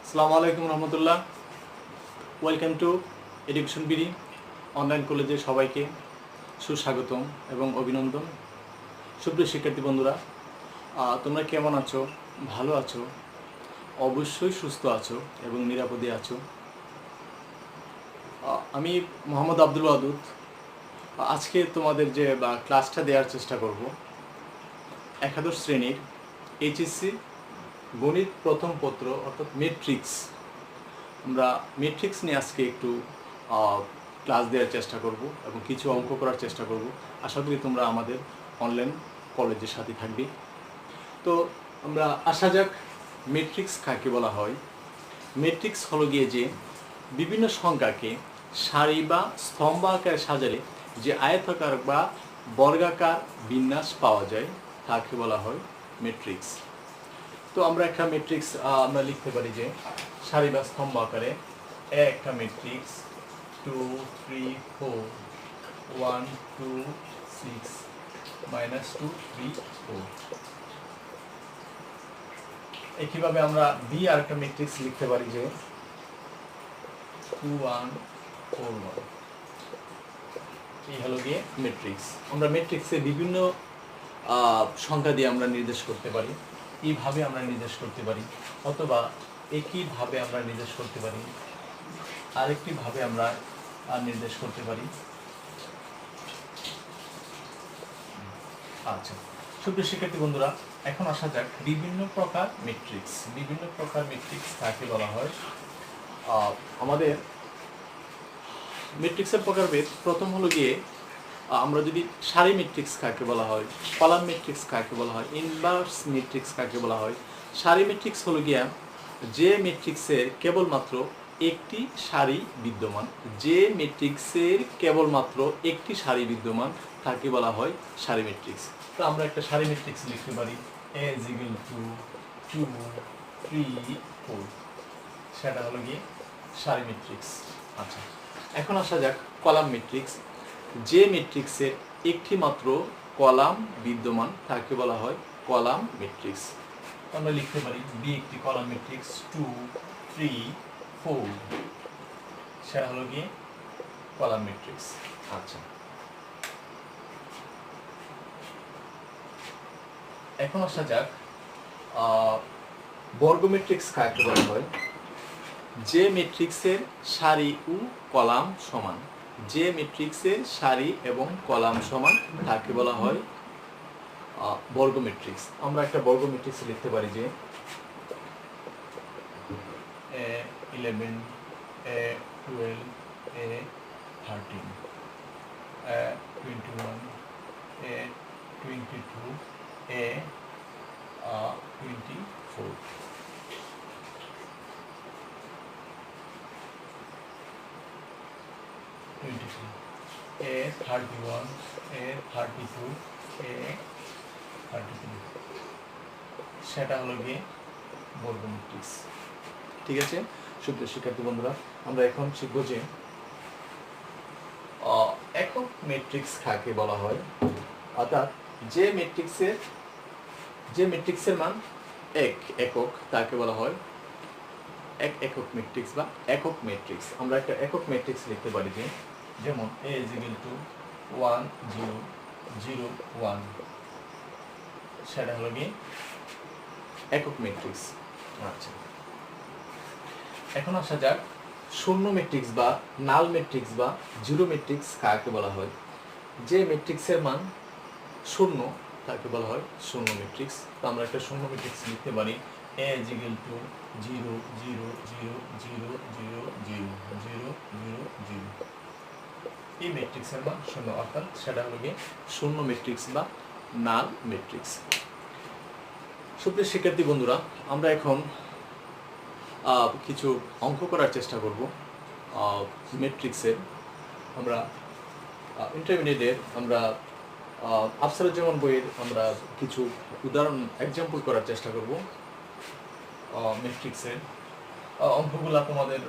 আসসালামু আলাইকুম রহমতুল্লাহ। Welcome to education BD online কলেজে সবাইকে সুস্বাগতম এবং অভিনন্দন। সুপ্রিয় শিক্ষার্থী বন্ধুরা, তোমরা কেমন আছো? ভালো আছো? অবশ্যই সুস্থ আছো এবং নিরাপদে আছো। আমি মোহাম্মদ আব্দুল ওয়াদুদ আজকে তোমাদের যে ক্লাসটা দেওয়ার চেষ্টা করব একাদশ শ্রেণীর এইচএসসি গণিত প্রথম পত্র অর্থাৎ ম্যাট্রিক্স। আমরা ম্যাট্রিক্স নিয়ে আজকে একটু ক্লাস দেওয়ার চেষ্টা করব এবং কিছু অঙ্ক করার চেষ্টা করব। আশা করি তোমরা আমাদের অনলাইন কলেজের সাথে থাকবে। তো আমরা আসা যাক, ম্যাট্রিক্স কাকে বলা হয়। ম্যাট্রিক্স হলো গিয়ে যে বিভিন্ন সংখ্যাকে সারি বা স্তম্ভ আকারে সাজালে যে আয়তাকার বা বর্গাকার বিন্যাস পাওয়া যায় তাকে বলা হয় ম্যাট্রিক্স। তো আমরা একটা ম্যাট্রিক্স আমরা লিখতে পারি যে সারি বা স্তম্ভ আকারে একটা ম্যাট্রিক্স 2 3 4 1 2 6 -2 3 4। একইভাবে আমরা বি আর একটা ম্যাট্রিক্স লিখতে পারি যে 2 1 4 1। এই হলো গিয়ে ম্যাট্রিক্স। আমরা ম্যাট্রিক্সে বিভিন্ন সংখ্যা দিয়ে আমরা নির্দেশ করতে পারি। এইভাবে আমরা নির্দেশ করতে পারি, অথবা একইভাবে আমরা নির্দেশ করতে পারি, আরেকটি ভাবে আমরা নির্দেশ করতে পারি। আচ্ছা, সুপ্রিয় শিক্ষার্থী বন্ধুরা, এখন আসা যাক বিভিন্ন প্রকার ম্যাট্রিক্স। বিভিন্ন প্রকার ম্যাট্রিক্স কাকে বলা হয়। আমাদের ম্যাট্রিক্সের প্রকারভেদ প্রথম হলো গিয়ে আমরা যদি সারি ম্যাট্রিক্স কাকে বলা হয়, কলাম ম্যাট্রিক্স কাকে বলা হয়, ইনভার্স ম্যাট্রিক্স কাকে বলা হয়। সারি ম্যাট্রিক্স হলো গিয়া যে ম্যাট্রিক্সের কেবলমাত্র একটি সারি বিদ্যমান, যে ম্যাট্রিক্সের কেবলমাত্র একটি সারি বিদ্যমান তাকে বলা হয় সারি ম্যাট্রিক্স। তো আমরা একটা সারি ম্যাট্রিক্স লিখতে পারি A = 2 2 3 4। সেটা হলো গিয়ে সারি ম্যাট্রিক্স। আচ্ছা, এখন আসা যাক কলাম ম্যাট্রিক্স। যে ম্যাট্রিক্সের একটি মাত্র কলাম বিদ্যমান তাকে বলা হয় কলাম ম্যাট্রিক্স। আমরা লিখতে পারি বি একটি কলাম ম্যাট্রিক্স 2 3 4। সেটা হলো গিয়ে কলাম ম্যাট্রিক্স। আচ্ছা, এখন আসা যাক বর্গ ম্যাট্রিক্স কাকে বলা হয়। যে ম্যাট্রিক্সের সারি ও কলাম সমান, যে ম্যাট্রিক্সের সারি এবং কলাম সমান তাকে বলা হয় বর্গ ম্যাট্রিক্স। আমরা একটা বর্গ ম্যাট্রিক্স লিখতে পারি যে A11 A12 A13 A21 A22 A24। A31 A32 A33। সেটা হলো গিয়ে বর্গ ম্যাট্রিক্স। ঠিক আছে সুপ্রিয় শিক্ষার্থী বন্ধুরা, আমরা এখন শিখব যে একক ম্যাট্রিক্স কাকে বলা হয়। অর্থাৎ যে ম্যাট্রিক্সের মান একক তাকে বলা হয় একক ম্যাট্রিক্স বা একক ম্যাট্রিক্স। আমরা একটা একক ম্যাট্রিক্স লিখতে পারি যে যেমন A = 1 0 0 1। সেটা হলো গিয়ে একক ম্যাট্রিক্স। আচ্ছা, এখন আসা যাক শূন্য ম্যাট্রিক্স বা নাল ম্যাট্রিক্স বা জিরো ম্যাট্রিক্স কাকে বলা হয়। যে ম্যাট্রিক্সের মান শূন্য তাকে বলা হয় শূন্য ম্যাট্রিক্স। তো আমরা একটা শূন্য ম্যাট্রিক্স লিখতে পারি A = 0 0 0 0 0 0 0 0 0। এই ম্যাট্রিক্সের মান শূন্য, অর্থাৎ সেটা হলো গিয়ে শূন্য ম্যাট্রিক্স বা নাল ম্যাট্রিক্স। সুপ্রিয় শিক্ষার্থী বন্ধুরা, আমরা এখন কিছু অঙ্ক করার চেষ্টা করব ম্যাট্রিক্সের। আমরা ইন্টারমিডিয়েটের আমরা আফসারুজ্জামান বইয়ের আমরা কিছু উদাহরণ এক্সাম্পল করার চেষ্টা করব ম্যাট্রিক্সের। অঙ্কগুলো তোমাদের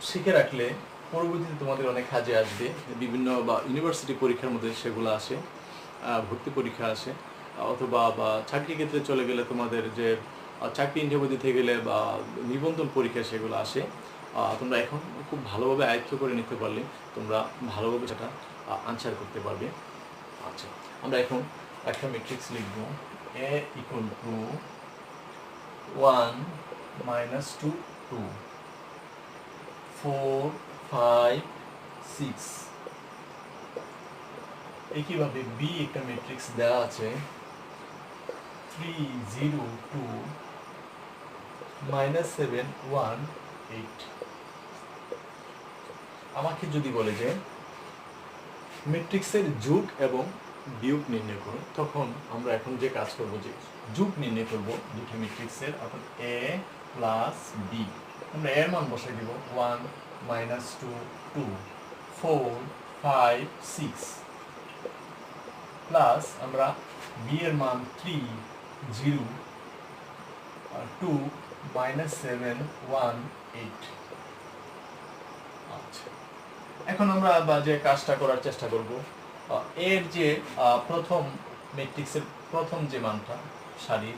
শিখে রাখলে পরবর্তীতে তোমাদের অনেক কাজে আসবে। বিভিন্ন বা ইউনিভার্সিটি পরীক্ষার মধ্যে সেগুলো আসে, ভর্তি পরীক্ষা আসে, অথবা বা চাকরি ক্ষেত্রে চলে গেলে তোমাদের যে চাকরি ইন্টারভিউ দিতে গেলে বা নিবন্ধন পরীক্ষা সেগুলো আসে। তোমরা এখন খুব ভালোভাবে আয়ত্ত করে নিতে পারলে তোমরা ভালোভাবে সেটা আনসার করতে পারবে। আচ্ছা, আমরা এখন একটা ম্যাট্রিক্স লিখব, a ইকুয়াল টু 1 মাইনাস 2 2 4 5 6। একইভাবে b একটা ম্যাট্রিক্স দেওয়া আছে 3 0 2 মাইনাস 7 1 8। আমাকে যদি বলে যে ম্যাট্রিক্সের যোগ এবং বিয়োগ নির্ণয় করো, তখন আমরা এখন যে কাজ করব যে যোগ নির্ণয় করব দুটি ম্যাট্রিক্সের, অর্থাৎ a প্লাস b। আমরা এর মান বসাই দিব 1 মাইনাস 2 2 4 5 6 প্লাস আমরা b এর মান 3 0 2 মাইনাস 7 1 8। আচ্ছা, এখন আমরা যে কাজটা করার চেষ্টা করব, এর যে প্রথম ম্যাট্রিক্সের প্রথম যে মানটা সারি,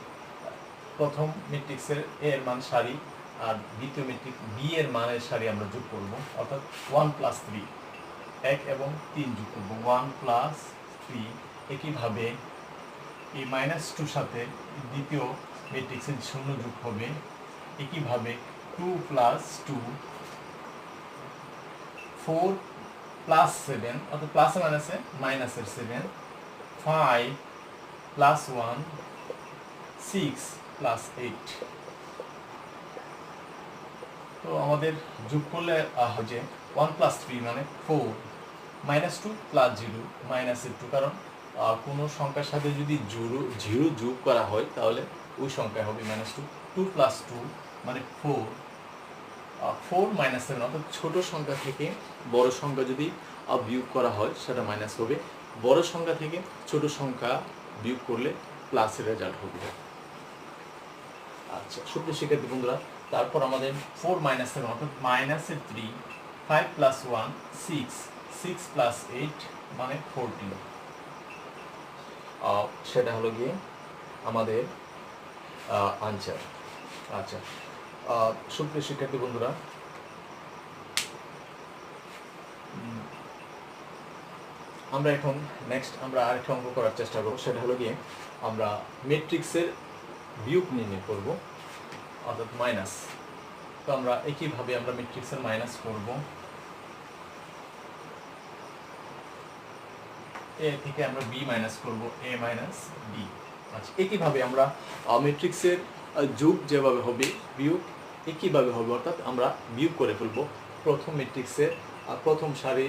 প্রথম ম্যাট্রিক্সের এর মান সারি আর দ্বিতীয় ম্যাট্রিক্স বি এর মানের সারি আমরা যোগ করব, অর্থাৎ 1 প্লাস 3 1 এবং 3 যোগ করব 1 প্লাস 3। একইভাবে এই মাইনাস 2 সাথে দ্বিতীয় ম্যাট্রিক্সের শূন্য যোগ হবে। একইভাবে 2 প্লাস 2 4 প্লাস 7, অর্থাৎ প্লাসে মাইনাসে মাইনাসের 7 5 প্লাস 1 6 প্লাস 8। তো আমাদের যোগ করলে যে 1 প্লাস 3 মানে 4 মাইনাস 2 প্লাস 0 মাইনাসের 2, কারণ কোনো সংখ্যার সাথে যদি 0 যোগ করা হয় তাহলে ওই সংখ্যা হবে মাইনাস 2। 2 প্লাস 2 মানে 4 4 মাইনাস 7, অর্থাৎ ছোট সংখ্যা থেকে বড় সংখ্যা যদি বিয়োগ করা হয় সেটা মাইনাস হবে, বড় সংখ্যা থেকে ছোট সংখ্যা বিয়োগ করলে প্লাসের রেজাল্ট হবে। আচ্ছা, সুপ্রিয় শিক্ষার্থী বন্ধুরা, তারপর আমাদের 4 মাইনাস 7 অর্থাৎ মাইনাসের 3 5 প্লাস 1 6 6 প্লাস 8 মানে 14। সেটা হলো গিয়ে আমাদের আনসার। আচ্ছা, সুপ্রিয় শিক্ষার্থী বন্ধুরা, আমরা এখন নেক্সট আমরা আরেকটা অঙ্ক করার চেষ্টা করব, সেটা হলো গিয়ে আমরা ম্যাট্রিক্সের বিয়োগ নির্ণয় করব, অর্থাৎ মাইনাস। তো আমরা একইভাবে আমরা ম্যাট্রিক্সের মাইনাস করব, এ থেকে আমরা বি মাইনাস করব, এ মাইনাস বি। আচ্ছা, একইভাবে আমরা ম্যাট্রিক্সের যোগ যেভাবে হবে বিয়োগ একইভাবে হবে, অর্থাৎ আমরা বিয়োগ করে ফেলব। প্রথম ম্যাট্রিক্সের প্রথম সারি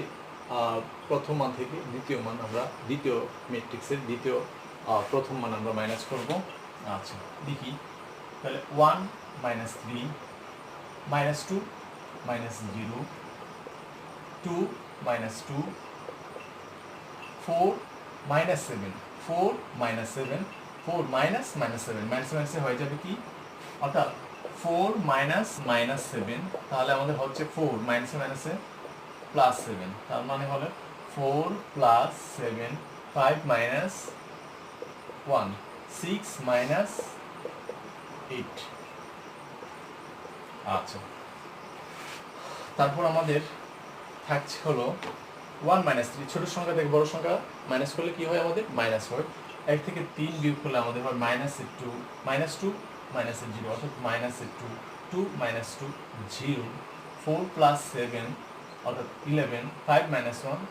প্রথম মান থেকে দ্বিতীয় মান আমরা দ্বিতীয় ম্যাট্রিক্সের দ্বিতীয় প্রথম মান আমরা মাইনাস করব। আচ্ছা, দেখি তাহলে 1 minus 3 minus 2 minus 0 2 minus 2 4 minus 7 4 minus 7 4 minus minus 7 minus মাইনাসে হয়ে যাবে কি, অর্থাৎ 4 মাইনাস মাইনাস 7, তাহলে আমাদের হচ্ছে 4 মাইনাসে মাইনাসে প্লাস 7, তার মানে হলো 4 প্লাস 7 5 মাইনাস 1 6 মাইনাস 8। আচ্ছা, তারপর আমাদের থাকছে হলো 1 মাইনাস 3, ছোট সংখ্যা থেকে বড় সংখ্যা মাইনাস করলে কি হয়, আমাদের মাইনাস হয়। 1 থেকে 3 বিয়োগ করলে আমাদের হয় মাইনাসের 2 মাইনাসের 0, অর্থাৎ মাইনাসের 2 2 মাইনাস 2 0 4 প্লাস 7 অর্থাৎ 11 5 মাইনাস 1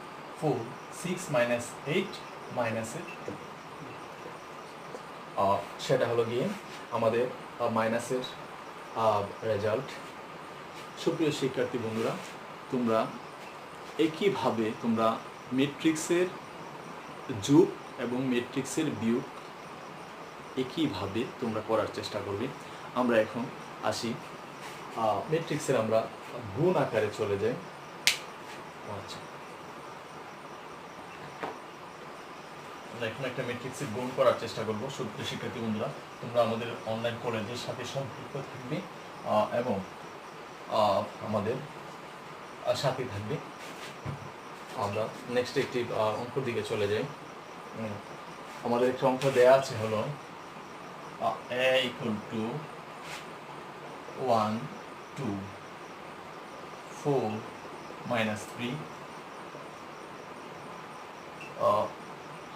4 6 মাইনাস 8 মাইনাসের 2। সেটা হলো গিয়ে আমাদের মাইনাসের রেজাল্ট। সুপ্রিয় শিক্ষার্থী বন্ধুরা, তোমরা একইভাবে তোমরা ম্যাট্রিক্সের যোগ এবং ম্যাট্রিক্সের বিয়োগ একইভাবে তোমরা করার চেষ্টা করবে। আমরা এখন আসি ম্যাট্রিক্সের আমরা গুণ আকারে চলে যাই। আচ্ছা, আমরা এখন একটা ম্যাট্রিক্সের গুণ করার চেষ্টা করব। সুপ্রিয় শিক্ষার্থী বন্ধুরা, তোমরা আমাদের অনলাইন কলেজের সাথে সম্পৃক্ত থাকবে এবং আমাদের সাথে থাকবে। আমরা নেক্সট একটি অঙ্কের দিকে চলে যাই। আমাদের একটা অঙ্ক দেয়া আছে হলো a ইকুয়াল টু 1 2 4 minus 3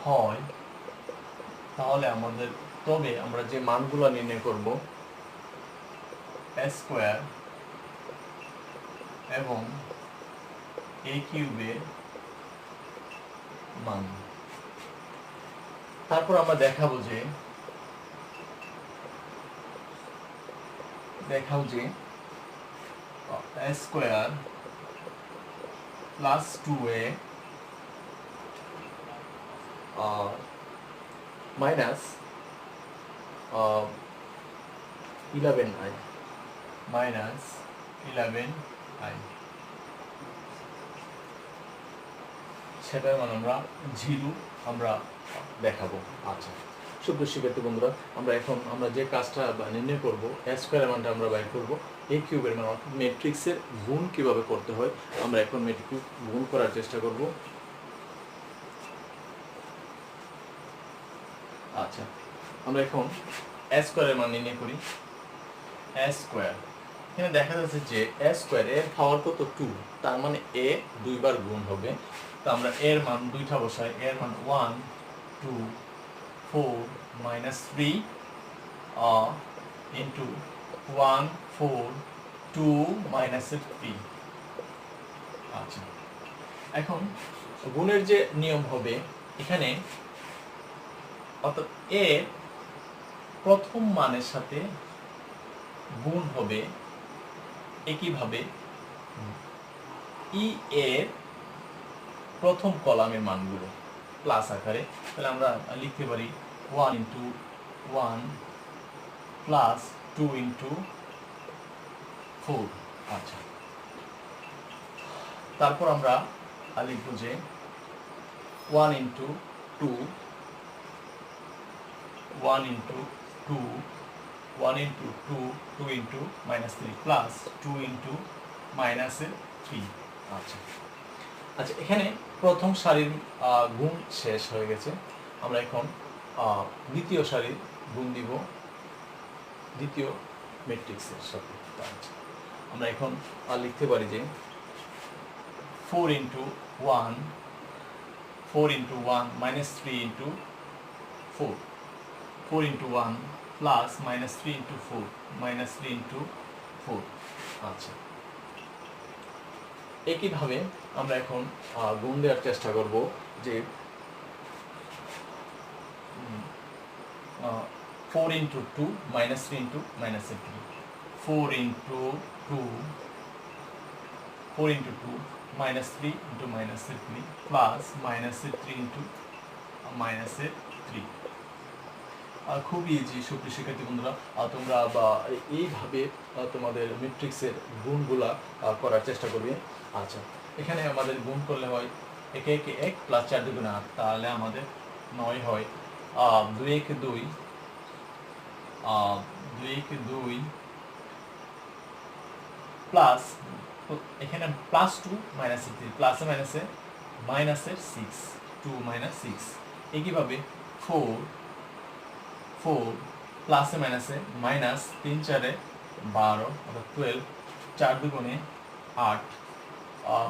হয়, তাহলে আমাদের তবে আমরা যে মানগুলো নির্ণয় করব a স্কয়ার এবং a কিউবের মান, তারপর আমরা দেখাবো যে a square plus 2a minus 11i minus 11i সেটার মান আমরা 0 আমরা দেখাবো। আচ্ছা সুপ্রিয় শিক্ষার্থী বন্ধুরা, আমরা যে কাজটা নির্ণয় করব a স্কয়ারের মানটা আমরা বাইর করব, a কিউবের মান অর্থাৎ ম্যাট্রিক্সের গুণ কিভাবে করতে হয় আমরা এখন ম্যাট্রিক্স গুণ করার চেষ্টা করব। আচ্ছা আমরা এখন a স্কয়ারের মান নির্ণয় করি। a স্কয়ার, এখানে দেখা যাচ্ছে যে a স্কয়ার এর পাওয়ার কত 2, তার মানে a দুইবার গুণ হবে। তো আমরা এর মান দুইটা বসাই, এর মান 1 2 4 minus 3 into 1 4 2 minus 3। আচ্ছা এখন গুণের যে নিয়ম হবে এখানে, অর্থাৎ এ প্রথম মানের সাথে গুণ হবে একইভাবে ই এর প্রথম কলামের মানগুলো প্লাস আকারে, তাহলে আমরা লিখতে পারি 1 into 1 প্লাস 2 into 4। আচ্ছা তারপর আমরা লিখব যে 1 into 2 1 into 2 1 into 2 2 into minus 3 plus 2 into minus 3। আচ্ছা আচ্ছা এখানে প্রথম সারির গুণ শেষ হয়ে গেছে, আমরা এখন দ্বিতীয় সারির গুণ দিব দ্বিতীয় ম্যাট্রিক্সের সাথে। আমরা এখন লিখতে পারি যে 4 into 1 4 into 1 minus 3 into 4 4 into 1 plus minus 3 into 4 minus 3 into 4। আচ্ছা একইভাবে আমরা এখন গুণ দেওয়ার চেষ্টা করব যে 4 into 2 minus 3 into minus 3 4 into 2 4 into 2 minus 3 into minus 3 plus minus 3 into minus 3। খুব ইজি সুপ্রিয় শিক্ষার্থী বন্ধুরা, তোমরা এইভাবে তোমাদের ম্যাট্রিক্সের গুণগুলা করার চেষ্টা করবে। আচ্ছা এখানে আমাদের গুণ করলে হয় 1 1 1 প্লাস 4 2 8, তাহলে আমাদের 9 হয় 2 1 2 2 1 2 প্লাস এখানে প্লাস 2 মাইনাস 3 প্লাসে মাইনাসে মাইনাসের 6 2 মাইনাস 6। একইভাবে 4 4 প্লাসে মাইনাসে মাইনাস 3 4 12 অর্থাৎ 12 4 2 8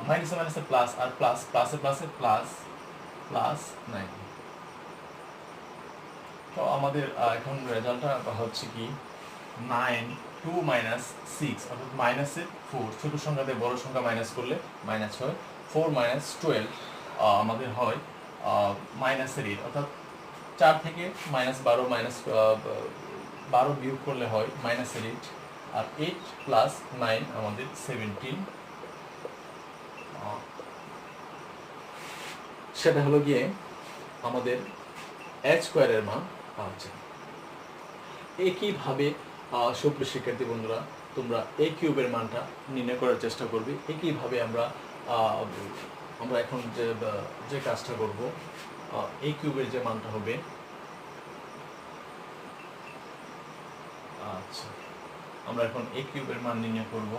মাইনাসে মাইনাসে প্লাস আর প্লাস প্লাসে প্লাসে প্লাস প্লাস 9। তো আমাদের এখন রেজাল্টটা হচ্ছে কি 9 2 মাইনাস 6 অর্থাৎ মাইনাসের 4, ছোট সংখ্যা দিয়ে বড় সংখ্যা মাইনাস করলে মাইনাস হয় 4 মাইনাস 12 আমাদের হয় মাইনাসের 8, অর্থাৎ 4 থেকে মাইনাস 12 মাইনাস 12 বিয়োগ করলে হয় মাইনাসের 8, আর 8 প্লাস 9 আমাদের 17। সেটা হলো গিয়ে আমাদের a স্কয়ারের মান। আচ্ছা একইভাবে সুপ্রিয় শিক্ষার্থী বন্ধুরা তোমরা a কিউবের মানটা নির্ণয় করার চেষ্টা করবে। একইভাবে আমরা এখন যে কাজটা করব, a কিউবের যে মানটা হবে, আচ্ছা আমরা এখন a কিউবের মান নির্ণয় করব।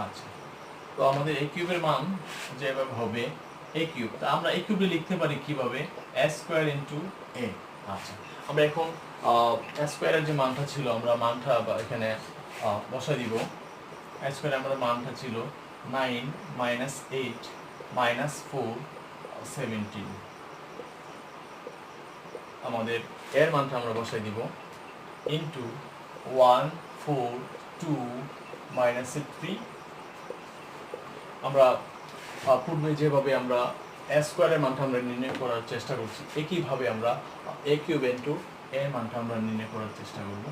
আচ্ছা তো আমাদের a কিউবের মান যেভাবে হবে a কিউব, তা আমরা a কিউবে লিখতে পারি কিভাবে a স্কয়ার ইনটু a আচ্ছা, আমরা এখন স্কোয়ারের যে মানটা ছিল আমরা মানটা এখানে বসাই দিব। স্কোয়ারে আমাদের মানটা ছিল 9 মাইনাস 8 মাইনাস 4 17। আমাদের এর মানটা আমরা বসাই দিব ইন্টু 1 4 2 মাইনাস 3। আমরা পূর্বে যেভাবে আমরা স্কোয়ারের মানটা আমরা নির্ণয় করার চেষ্টা করছি একইভাবে আমরা a কিউব ইন্টু এর মানটা আমরা নির্ণয় করার চেষ্টা করব।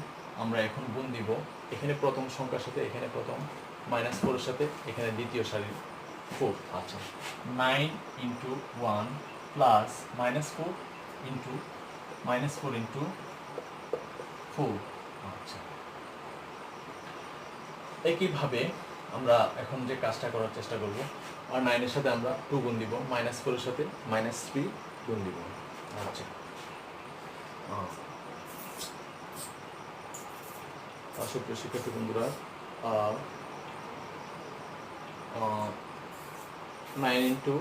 আমরা এখন গুণ দিব এখানে প্রথম সংখ্যার সাথে এখানে প্রথম মাইনাস 4 এর সাথে এখানে দ্বিতীয় সারির 4। আচ্ছা, 9 into 1 plus minus 4 into minus 4 into 4। আচ্ছা, একইভাবে আমরা এখন যে কাজটা করার চেষ্টা করব, আর 9 এর সাথে আমরা 2 গুণ দিব, মাইনাস 4 এর সাথে মাইনাস 3 গুণ দিব। আচ্ছা, সুপ্রিয় শিক্ষার্থী বন্ধুরা, 9 ইন্টু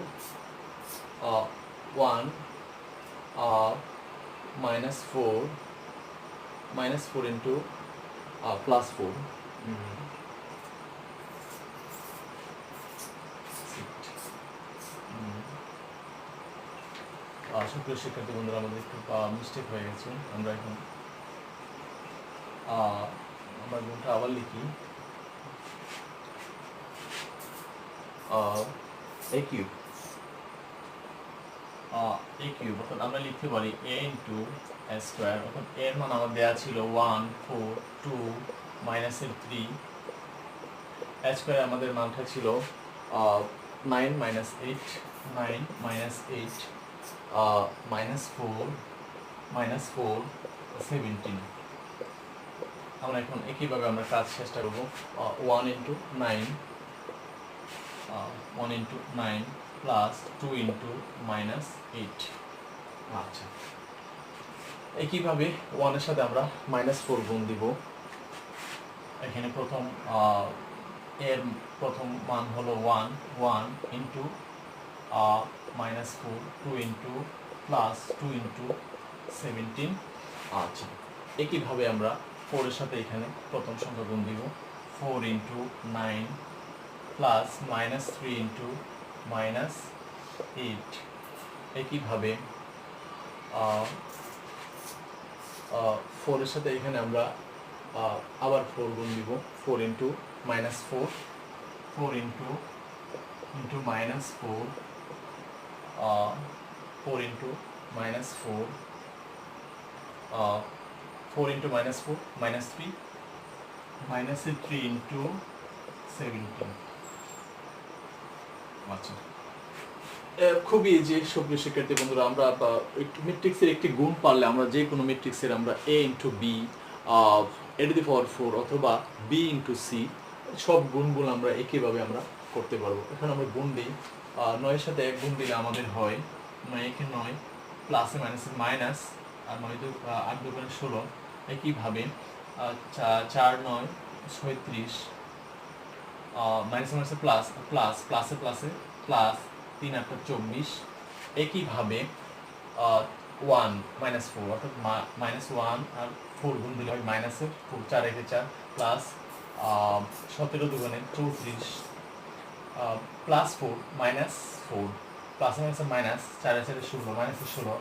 1 মাইনাস 4 ইন্টু প্লাস 4। সুপ্রিয় শিক্ষার্থী বন্ধুরা, আমাদের একটু মিস্টেক হয়ে গেছে। আমরা এখন আমরা গুণটা আবার লিখি, a কিউব অর্থাৎ আমরা লিখতে পারি a ইন্টু a স্কোয়ার। অর্থাৎ এর মান আমার দেওয়া ছিল 1 4 2 মাইনাসের 3। a স্কোয়ার আমাদের মানটা ছিল 9 মাইনাস 8 মাইনাস 4 17। আমরা এখন একইভাবে আমরা কাজ চেষ্টা করব। 1 ইন্টু 9 প্লাস 2 ইন্টু মাইনাস 8। আচ্ছা, একইভাবে 1 এর সাথে আমরা মাইনাস 4 গুণ দিব। এখানে এর প্রথম মান হলো 1 into minus 4 2 into plus 2 into 17। আচ্ছা, একইভাবে আমরা 4 এর সাথে এখানে প্রথম সংখ্যা গুণ দিব, 4 into 9 plus minus 3 into minus 8। একইভাবে 4 এর সাথে এখানে আমরা আবার 4 গুণ দিব, 4 into minus 4 into minus 4 into minus 4 into minus 4 minus 3 মাইনাসের 3 ইন্টু 17। আচ্ছা, খুবই ইজি সুপ্রিয় শিক্ষার্থী বন্ধুরা। আমরা ম্যাট্রিক্সের একটি গুণ পারলে আমরা যে কোনো ম্যাট্রিক্সের আমরা a into B a to the power 4 অথবা b ইন্টু সি সব গুণগুলো আমরা একইভাবে আমরা করতে পারবো। এখন আমরা গুণ দিই, 9 এর সাথে 1 গুণ দিলে আমাদের হয় 9 একে 9 প্লাসে মাইনাসে মাইনাস, আর 9 8 2 16। একইভাবে 4 9 36 মাইনাসে মাইনাসে প্লাস প্লাস প্লাসে প্লাসে প্লাস 3 8 24। একইভাবে 1 মাইনাস 4 অর্থাৎ মাইনাস 1 আর 4 গুণ দিলে হয় মাইনাসের 4 4 একে 4 প্লাস 17 দুগুণে 34 প্লাস 4 মাইনাস 4 প্লাসে মাইনাসে মাইনাস 4 এর সাথে 16 মাইনাসে 16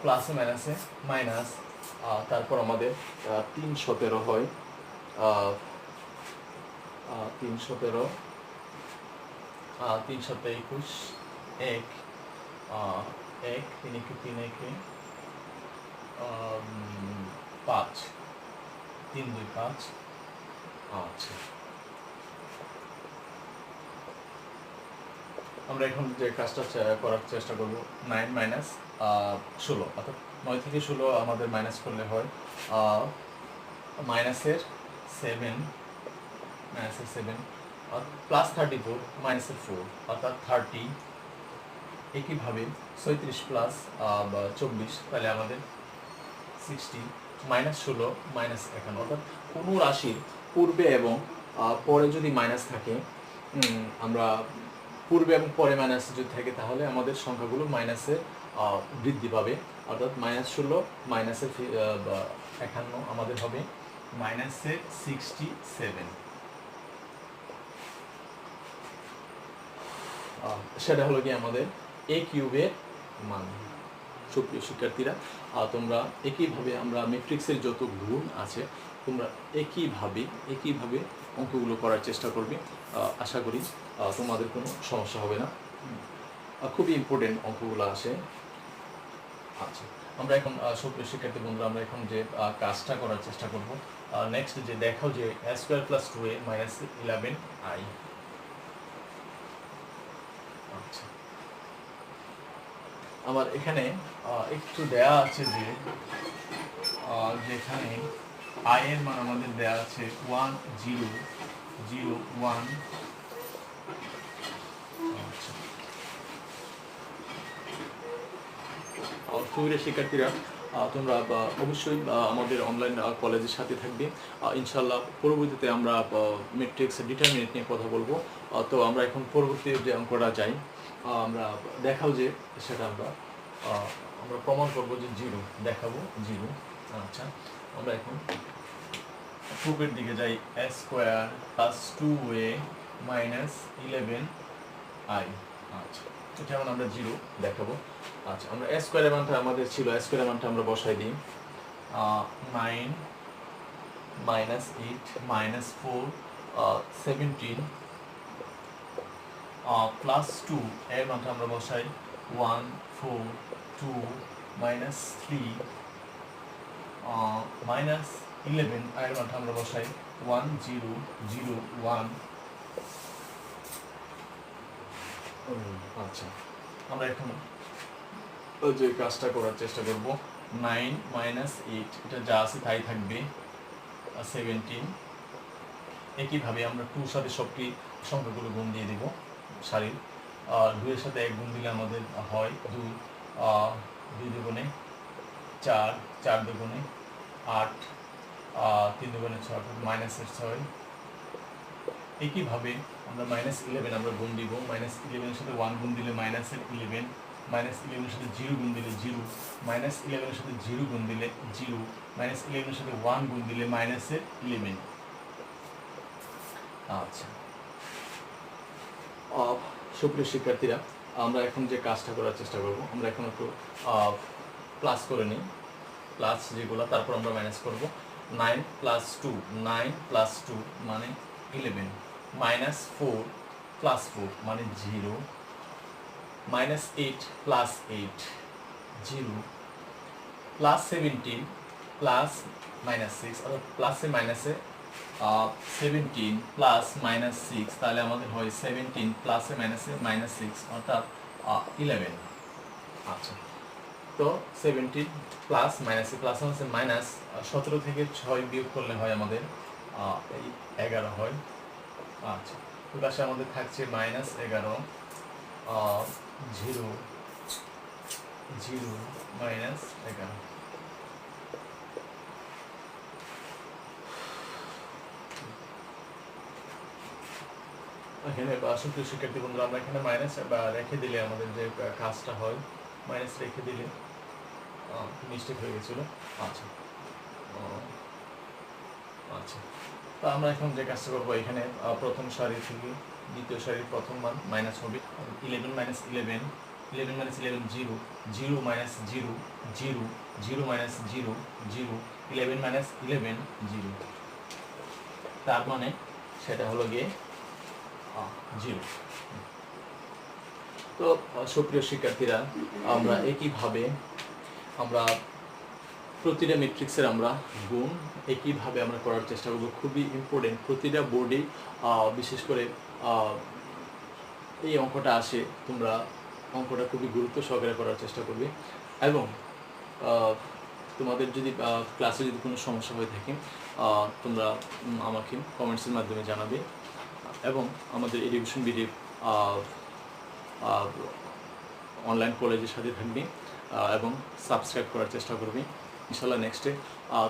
প্লাসে মাইনাসে মাইনাস, তারপর আমাদের 3 17 হয় 3 17 3 7 21 1 1 3 1 3 1 5 3 2 5। আচ্ছা, আমরা এখন যে কাজটা করার চেষ্টা করব 9 মাইনাস 16 অর্থাৎ 9 থেকে 16 আমাদের মাইনাস করলে হয় মাইনাসের 7 প্লাস 34 মাইনাসের 4 অর্থাৎ 30। একইভাবে 36 প্লাস 24 তাহলে আমাদের 60 মাইনাস 16 মাইনাস 51। অর্থাৎ কোনো রাশির পূর্বে এবং পরে যদি মাইনাস থাকে, আমরা পূর্বে এবং পরে মাইনাস যদি থাকে তাহলে আমাদের সংখ্যাগুলো মাইনাসে বৃদ্ধি পাবে। অর্থাৎ -16 মাইনাসের 51 আমাদের হবে -67। সেটা হলো কি আমাদের a কিউবের মান। সুপ্রিয় শিক্ষার্থীরা, তোমরা একইভাবে আমরা ম্যাট্রিক্সের যত গুণ আছে তোমরা একইভাবে অঙ্কগুলো করার চেষ্টা করবে। আশা করি তোমাদের কোনো সমস্যা হবে না। খুবই ইম্পর্টেন্ট অঙ্কগুলো আসে। আচ্ছা, আমরা এখন সুপ্রিয় শিক্ষার্থী বন্ধুরা, আমরা এখন যে কাজটা করার চেষ্টা করব। নেক্সট যে দেখাও যে a² + 2a - 11i। আচ্ছা, আমার এখানে একটু দেয়া আছে যে যেখানে i এর মান আমাদের দেয়া আছে 1 0 0 1। আচ্ছা, সুপ্রিয় শিক্ষার্থীরা, তোমরা অবশ্যই আমাদের অনলাইন কলেজের সাথে থাকবে। ইনশাল্লাহ পরবর্তীতে আমরা ম্যাট্রিক্স ডিটারমিনেন্ট নিয়ে কথা বলবো। তো আমরা এখন পরবর্তী যে অঙ্কটা যাই, আমরা দেখাও যে সেটা আমরা প্রমাণ করবো যে 0 দেখাবো 0। আচ্ছা, আমরা এখন প্রুফের দিকে যাই। a² + 2a - 11i। আচ্ছা, যেমন আমরা 0 দেখাবো। আচ্ছা, আমরা a² এর মানটা আমাদের ছিল, a² এর মানটা আমরা বসাই দিই। 9 - 8 - 4 17 +2 এর মানটা আমরা বসাই 1 4 2 -3 -11 এর মানটা আমরা বসাই 1 0 0 1। আচ্ছা, আমরা এখন যে কাজটা করার চেষ্টা করব। 9 - 8 এটা যা আছে তাই থাকবে 17। একইভাবে আমরা 2 সাথে সবটি সংখ্যাগুলো গুণ দিয়ে দেব সারির। 2 এর সাথে 1 গুণ দিলে আমাদের হয় 2 2 দুগুণে 4 4 দুগুণে 8 3 দুগুণে 6 -6। একইভাবে আমরা -11 আমরা গুণ দিব। -11 এর সাথে 1 গুণ দিলে -11, -11 এর সাথে 0 গুণ দিলে 0, -11 এর সাথে 0 গুণ দিলে 0, -11 এর সাথে 1 গুণ দিলে -11। আচ্ছা, সুপ্রিয় শিক্ষার্থীরা, আমরা এখন যে কাজটা করার চেষ্টা করব, আমরা এখন একটু প্লাস করে নিই। প্লাস যেগুলো, তারপর আমরা মাইনাস করব। 9 + 2 9 + 2 মানে 11, -4 + 4 মানে 0, -8 + 8 0, +17 + -6 অর্থাৎ প্লাসে মাইনাসে 17 + -6, তাহলে আমাদের হয় 17 প্লাসে মাইনাসে -6 অর্থাৎ 11। আচ্ছা, তো 17 প্লাস মাইনাসে প্লাস আছে মাইনাস 17 থেকে 6 বিয়োগ করলে হয় আমাদের এই 11 হয়। আচ্ছা, ওই পাশে আমাদের থাকছে -11 0 0 -11। এখানে সুপ্রিয় শিক্ষার্থী বন্ধুরা, আমরা এখানে মাইনাস রেখে দিলে আমাদের যে কাজটা হয়, মাইনাস রেখে দিলে মিস্টেক হয়ে গেছিল। আচ্ছা আচ্ছা, তো আমরা এখন যে কাজটা করবো, এখানে প্রথম সারি থেকে দ্বিতীয় সারির প্রথম মান মাইনাস হবে। 11 - 11 11 - 11 0 0 - 0 0 0 - 0 0 11 - 11 0, তার মানে সেটা হলো গিয়ে 0। তো সুপ্রিয় শিক্ষার্থীরা, আমরা একইভাবে আমরা প্রতিটা ম্যাট্রিক্সের আমরা গুণ একইভাবে আমরা করার চেষ্টা করব। খুবই ইম্পর্টেন্ট, প্রতিটা বোর্ডে বিশেষ করে এই অঙ্কটা আসে, তোমরা অঙ্কটা খুবই গুরুত্ব সহকারে করার চেষ্টা করবে। এবং তোমাদের যদি ক্লাসে যদি কোনো সমস্যা হয়ে থাকে, তোমরা আমাকে কমেন্টসের মাধ্যমে জানাবে এবং আমাদের এডুকেশন বিডি অনলাইন কলেজের সাথে থাকবে এবং সাবস্ক্রাইব করার চেষ্টা করবে। ইনশাল্লাহ নেক্সটে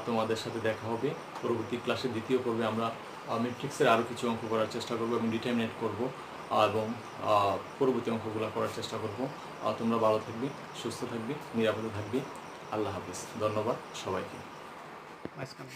তোমাদের সাথে দেখা হবে। পরবর্তী ক্লাসে দ্বিতীয় পর্বে আমরা ম্যাট্রিক্সের আরও কিছু অঙ্ক করার চেষ্টা করব এবং ডিটারমিনেট করব এবং পরবর্তী অঙ্কগুলো করার চেষ্টা করব। তোমরা ভালো থাকবে, সুস্থ থাকবে, নিরাপদে থাকবে। আল্লাহ হাফিজ। ধন্যবাদ সবাইকে। মাঝখানে